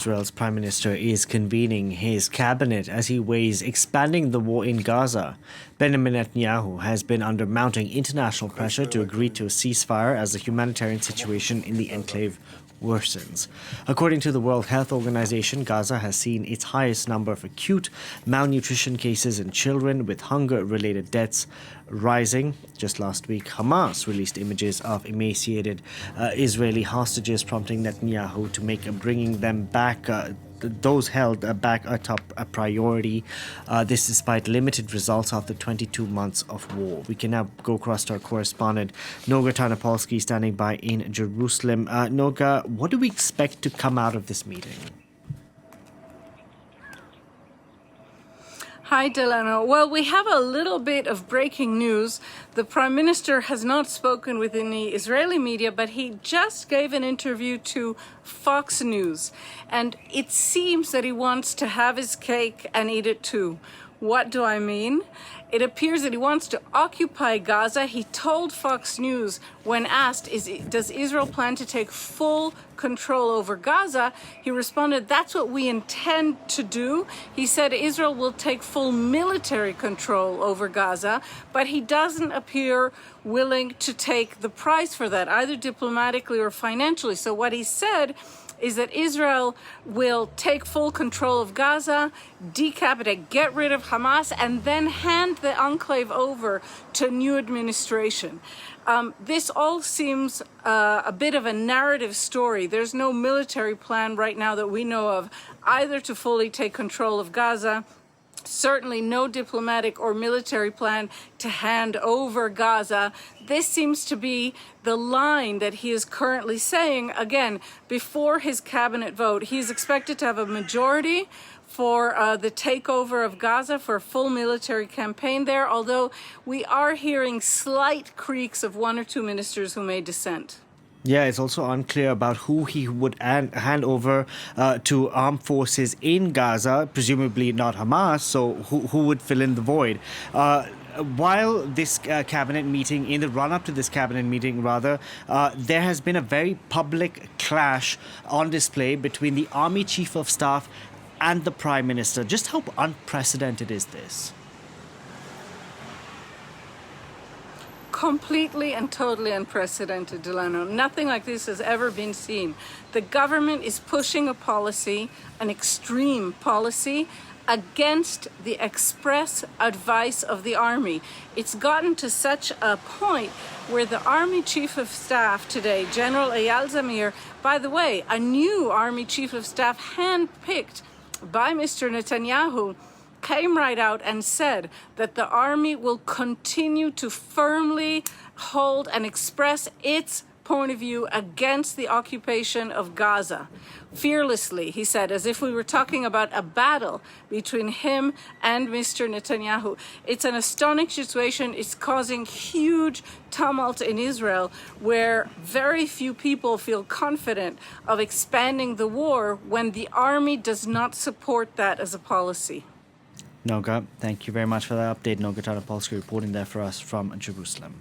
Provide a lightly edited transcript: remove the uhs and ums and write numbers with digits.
Israel's Prime Minister is convening his cabinet as he weighs expanding the war in Gaza. Benjamin Netanyahu has been under mounting international pressure to agree to a ceasefire as the humanitarian situation in the enclave worsens. According to the World Health Organization, Gaza has seen its highest number of acute malnutrition cases in children, with hunger-related deaths rising. Just last week, Hamas released images of emaciated Israeli hostages, prompting Netanyahu to make bringing them back those held back a top priority. This despite limited results after 22 months of war. We can now go across to our correspondent, Noga Tarnopolsky, standing by in Jerusalem. Noga, what do we expect to come out of this meeting? Hi, Delano. Well, we have a little bit of breaking news. The Prime Minister has not spoken within the Israeli media, but he just gave an interview to Fox News. And it seems that he wants to have his cake and eat it too. What do I mean? It appears that he wants to occupy Gaza. He told Fox News, when asked, does Israel plan to take full control over Gaza? He responded, that's what we intend to do. He said Israel will take full military control over Gaza, but he doesn't appear willing to take the price for that, either diplomatically or financially. So what he said is that Israel will take full control of Gaza, decapitate, get rid of Hamas, and then hand the enclave over to a new administration. This all seems a bit of a narrative story. There's no military plan right now that we know of, either to fully take control of Gaza, certainly no diplomatic or military plan to hand over Gaza. This seems to be the line that he is currently saying. Again, before his cabinet vote, he's expected to have a majority for the takeover of Gaza, for a full military campaign there, although we are hearing slight creaks of one or two ministers who may dissent. Yeah, it's also unclear about who he would hand over to armed forces in Gaza, presumably not Hamas, so who would fill in the void. While this cabinet meeting, in the run-up to this cabinet meeting, there has been a very public clash on display between the Army Chief of Staff and the Prime Minister. Just how unprecedented is this? Completely and totally unprecedented, Delano. Nothing like this has ever been seen. The government is pushing a policy, an extreme policy, against the express advice of the army. It's gotten to such a point where the Army Chief of Staff today, General Eyal Zamir, by the way, a new Army Chief of Staff handpicked by Mr. Netanyahu, came right out and said that the army will continue to firmly hold and express its point of view against the occupation of Gaza. Fearlessly, he said, as if we were talking about a battle between him and Mr. Netanyahu. It's an astonishing situation. It's causing huge tumult in Israel, where very few people feel confident of expanding the war when the army does not support that as a policy. Noga, thank you very much for that update. Noga Tarnopolsky reporting there for us from Jerusalem.